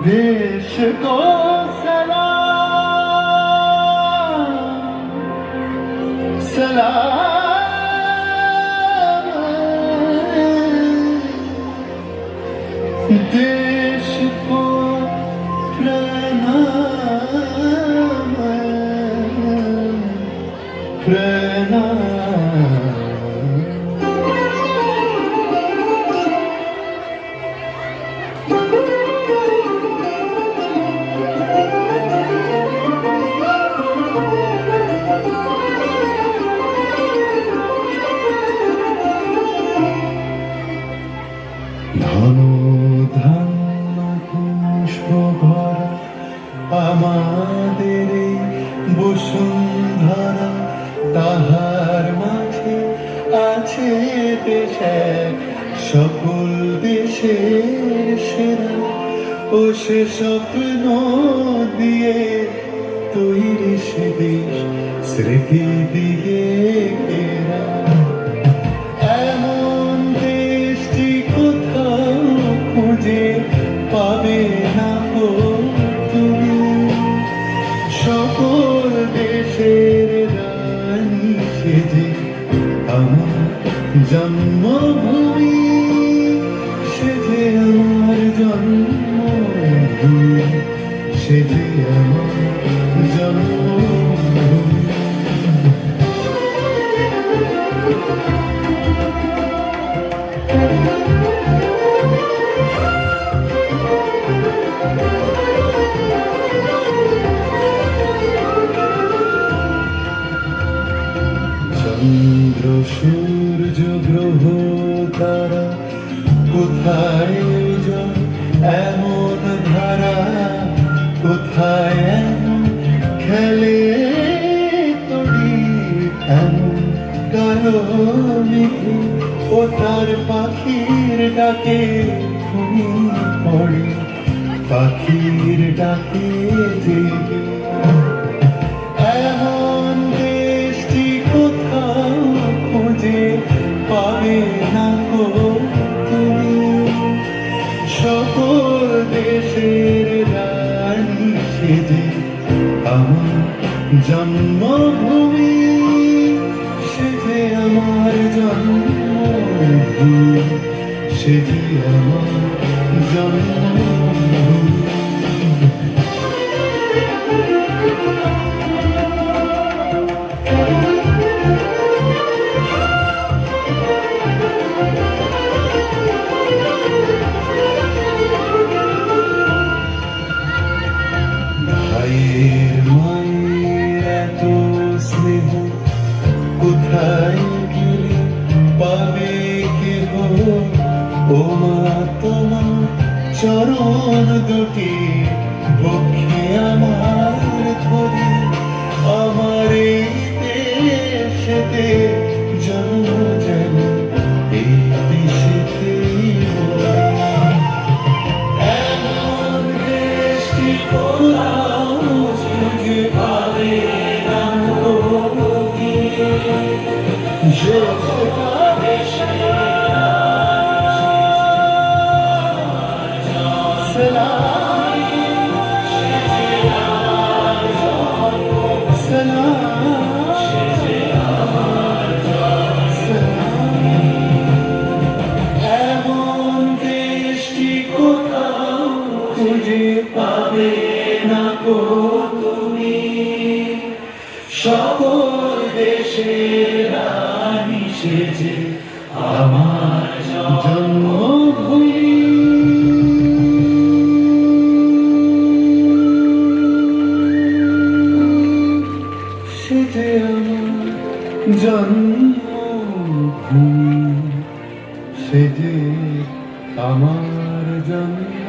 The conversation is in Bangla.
देश को सलाम सलाम, देश को प्रणाम प्रणाम। ধন ধান্য পুষ্প ভরা আমাদের এই বসুন্ধরা, তাহার মাঝে আছে দেশ এক সকল দেশের সেরা। ও সে স্বপ্ন দিয়ে তৈরি সে দেশ স্মৃতি দিয়ে ঘেরা। পাবে না গো তুমি, সকল দেশের রানী সেজে আমার জন্মভূমি, সেজে আমার জন্মভূমি, সেজে আমার জন্মভূমি। চন্দ্র সূর্য গ্রহ তারা কোথায় যায় এমন ধারা, কোথায় এমন খেলে তড়ি এমন কালো মেঘে। ও তার পাখির ডাকে ঘুমিয়ে পড়ে, পাখির ডাকে জেগে। এমন দেশটি কোথাও খুঁজে পাবে না গো তুমি, সকল দেশের রানী সেজে আমার জন্মভূমি, সেজে আমার জন্মভূমি, সেজে আমার জন্মভূমি। ভাইয়ের মায়ের এত স্নেহ কোথায় গেলে পাবে কেহ? ও মা তোমার চরণ দুটি বক্ষে আমার ধরে, আমার এই দেশেতে জন্ম যেন এই দেশেতেই হয়। এমন দেশটি কোথাও খুঁজে পাবে না গো তুমি, যে এমন দেশটি কোথাও খুঁজে পাবে না গো তুমি, সকল দেশের রানী সেজে আমার জন্মভূমি, সেজে আমার জন্মভূমি, সেজে আমার জন্ম।